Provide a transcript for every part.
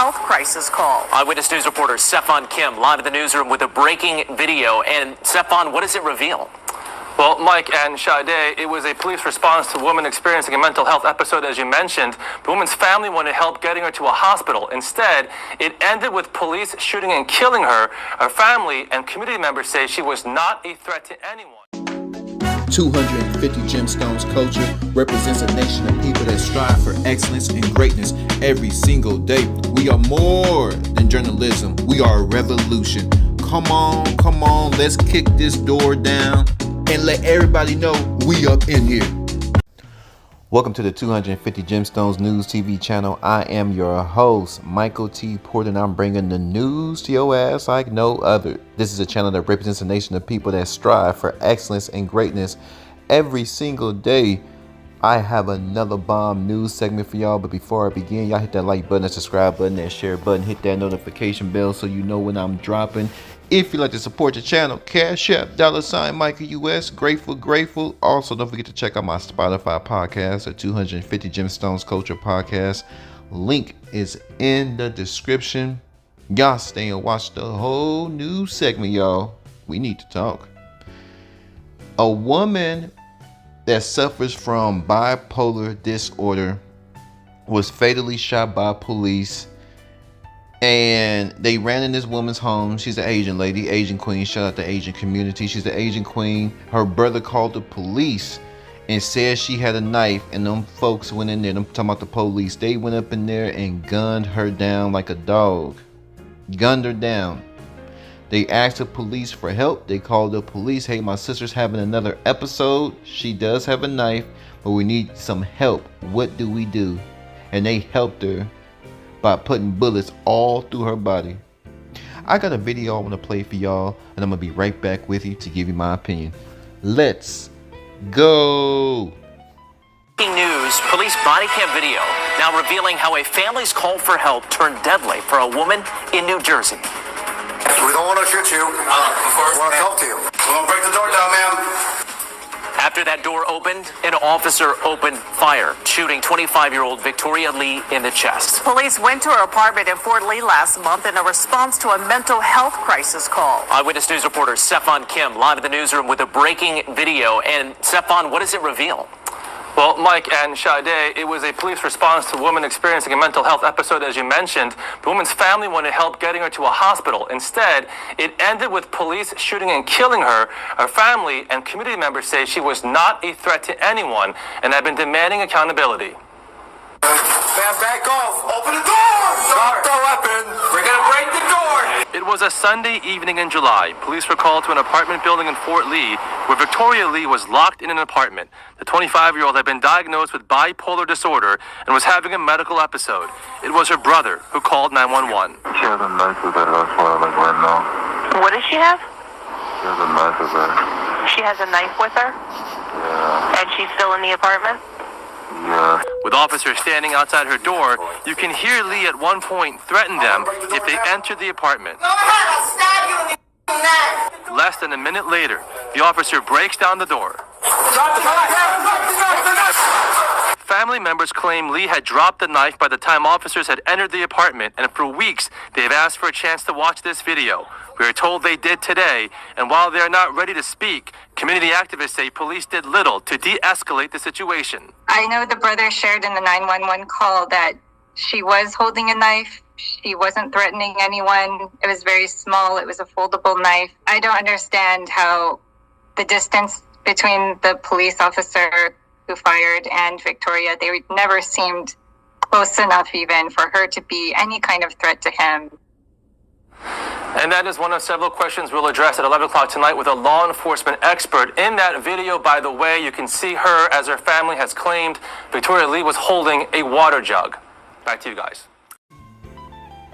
health crisis call. Eyewitness News reporter Stefan Kim live in the newsroom with a breaking video. And Stefan, what does it reveal? Well, Mike and Sade, it was a police response to a woman experiencing a mental health episode, as you mentioned. The woman's family wanted help getting her to a hospital. Instead, it ended with police shooting and killing her. Her family and community members say she was not a threat to anyone. 250 Gemstones culture represents a nation of people that strive for excellence and greatness every single day. We are more than journalism. We are a revolution. Come on, let's kick this door down and let everybody know we up in here. Welcome to the 250 Gemstones News TV channel. I am your host, Michael T. Porter, and I'm bringing the news to your ass like no other. This is a channel that represents a nation of people that strive for excellence and greatness every single day. I have another bomb news segment for y'all, but before I begin, y'all hit that like button, that subscribe button, that share button, hit that notification bell so you know when I'm dropping. If you'd like to support the channel, Cash App, $ Michael US, grateful. Also, don't forget to check out my Spotify podcast, the 250 Gemstones Culture Podcast. Link is in the description. Y'all stay and watch the whole news segment, y'all. We need to talk. A woman that suffers from bipolar disorder was fatally shot by police. And they ran in this woman's home. She's an Asian lady, Asian queen. Shout out the Asian community. She's the Asian queen. Her brother called the police and said she had a knife. And them folks went in there. I'm talking about the police. They went up in there and gunned her down like a dog. Gunned her down. They asked the police for help. They called the police. Hey, my sister's having another episode. She does have a knife, but we need some help. What do we do? And they helped her by putting bullets all through her body. I got a video I want to play for y'all, and I'm gonna be right back with you to give you my opinion. Let's go. Breaking news, police body cam video now revealing how a family's call for help turned deadly for a woman in New Jersey. We don't want to shoot you. Of course. We want to talk to you. We won't break the door down, ma'am. After that door opened, an officer opened fire, shooting 25-year-old Victoria Lee in the chest. Police went to her apartment in Fort Lee last month in a response to a mental health crisis call. Eyewitness News reporter Stefan Kim live in the newsroom with a breaking video. And Stefan, what does it reveal? Well, Mike and Sade, it was a police response to a woman experiencing a mental health episode, as you mentioned. The woman's family wanted help getting her to a hospital. Instead, it ended with police shooting and killing her. Her family and community members say she was not a threat to anyone and have been demanding accountability. Man, back off. Open the door. Drop the weapon. We're going to break the door. It was a Sunday evening in July. Police were called to an apartment building in Fort Lee where Victoria Lee was locked in an apartment. The 25-year-old had been diagnosed with bipolar disorder and was having a medical episode. It was her brother who called 911. She has a knife with her, that's why, like right now. What does she have? She has a knife with her. She has a knife with her? Yeah. And she's still in the apartment? Yeah. With officers standing outside her door, you can hear Lee at one point threaten them if they enter the apartment. Go ahead. I'll stab you in the neck. Less than a minute later, the officer breaks down the door. Drop the knife. Family members claim Lee had dropped the knife by the time officers had entered the apartment, and for weeks they've asked for a chance to watch this video. We are told they did today, and while they are not ready to speak, community activists say police did little to de-escalate the situation. I know the brother shared in the 911 call that she was holding a knife. She wasn't threatening anyone. It was very small. It was a foldable knife. I don't understand how the distance between the police officer who fired and Victoria, they never seemed close enough even for her to be any kind of threat to him. And that is one of several questions we'll address at 11 o'clock tonight with a law enforcement expert. In that video, by the way, you can see her, as her family has claimed, Victoria Lee was holding a water jug. Back to you guys.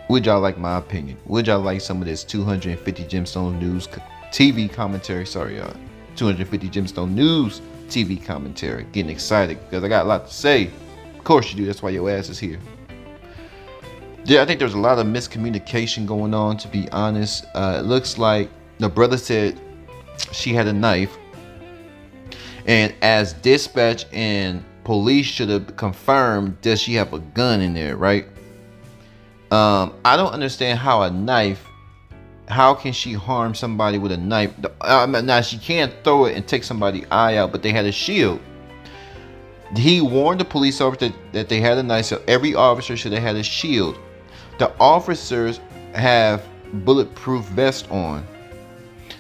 Would y'all like my opinion? Would y'all like some of this 250 Gemstone News TV commentary? Sorry, y'all. 250 Gemstone News TV commentary. Getting excited because I got a lot to say. Of course you do. That's why your ass is here. Yeah, I think there's a lot of miscommunication going on, to be honest. It looks like the brother said she had a knife. And as dispatch and police should have confirmed, does she have a gun in there, right? I don't understand how a knife. How can she harm somebody with a knife? Now she can't throw it and take somebody's eye out, but they had a shield. He warned the police officer that they had a knife, so every officer should have had a shield. The officers have bulletproof vests on,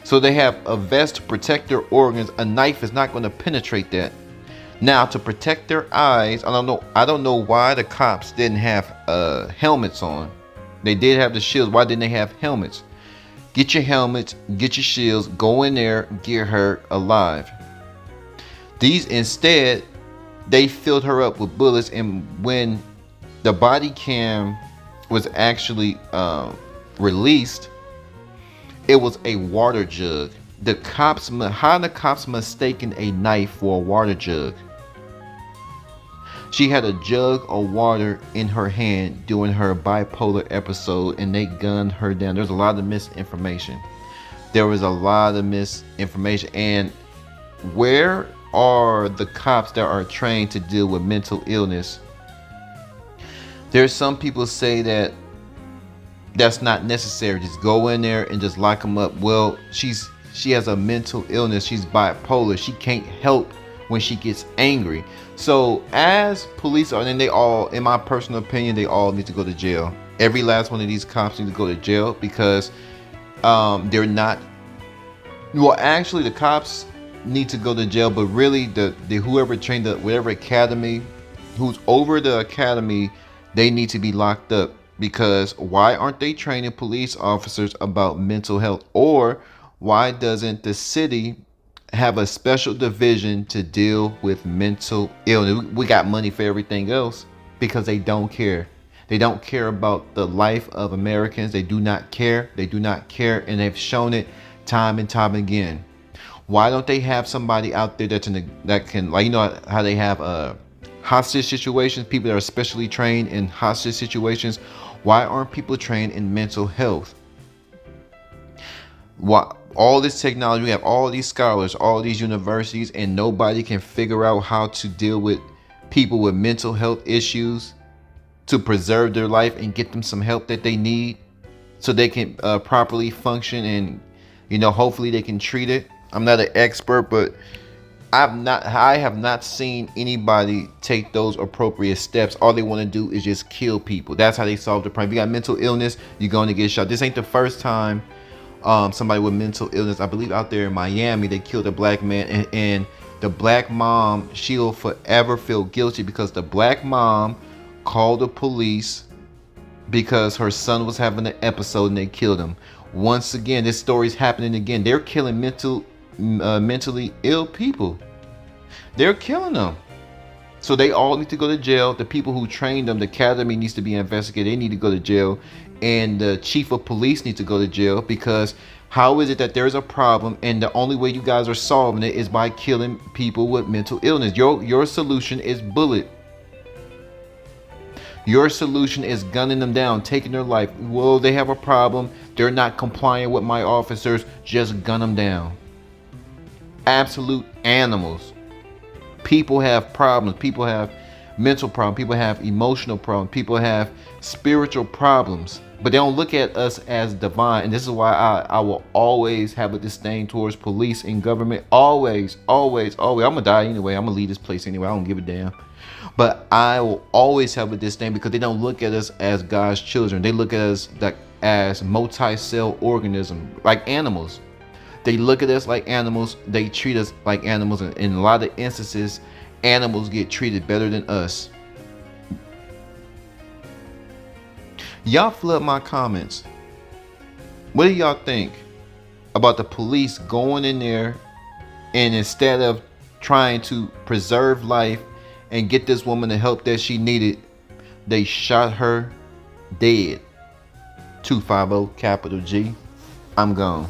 so they have a vest to protect their organs. A knife is not going to penetrate that. Now, to protect their eyes, I don't know why the cops didn't have helmets on. They did have the shields. Why didn't they have helmets? Get your helmets, get your shields, go in there, get her alive. These instead, they filled her up with bullets, and when the body cam was actually released, it was a water jug. How the cops mistaken a knife for a water jug? She had a jug of water in her hand during her bipolar episode, and they gunned her down. There's a lot of misinformation. And where are the cops that are trained to deal with mental illness? There's some people say that that's not necessary. Just go in there and just lock them up. Well, she has a mental illness. She's bipolar. She can't help when she gets angry. So as police are, and they all, in my personal opinion, they all need to go to jail. Every last one of these cops need to go to jail because they're not. Well, actually, the cops need to go to jail, but really, the whoever trained whatever academy, who's over the academy, they need to be locked up. Because why aren't they training police officers about mental health? Or why doesn't the city have a special division to deal with mental illness? We got money for everything else because they don't care. They don't care about the life of Americans. They do not care. They do not care. And they've shown it time and time again. Why don't they have somebody out there that can, like, you know how they have hostage situations, people that are specially trained in hostage situations? Why aren't people trained in mental health? Why all this technology, we have all these scholars, all these universities, and nobody can figure out how to deal with people with mental health issues to preserve their life and get them some help that they need so they can properly function, and hopefully they can treat it. I'm not an expert, but I have not seen anybody take those appropriate steps. All they want to do is just kill people. That's how they solve the problem. If you got mental illness, you're going to get shot. This ain't the first time somebody with mental illness, I believe out there in Miami, they killed a black man, and the black mom, she'll forever feel guilty because the black mom called the police because her son was having an episode and they killed him. Once again, this story's happening again. They're killing mentally ill people. They're killing them. So they all need to go to jail. The people who trained them, the academy needs to be investigated. They need to go to jail. And the chief of police needs to go to jail, because how is it that there's a problem and the only way you guys are solving it is by killing people with mental illness? Your solution is bullet. Your solution is gunning them down, taking their life. Well, they have a problem. They're not complying with my officers. Just gun them down. Absolute animals. People have problems. People have mental problems. People have emotional problems. People have spiritual problems. But they don't look at us as divine. And this is why I will always have a disdain towards police and government. Always, always, always. I'm going to die anyway. I'm going to leave this place anyway. I don't give a damn. But I will always have a disdain because they don't look at us as God's children. They look at us as multi-cell organisms, like animals. They look at us like animals. They treat us like animals. And in a lot of instances, animals get treated better than us. Y'all flood my comments. What do y'all think about the police going in there and instead of trying to preserve life and get this woman the help that she needed, they shot her dead? 250 capital G. I'm gone.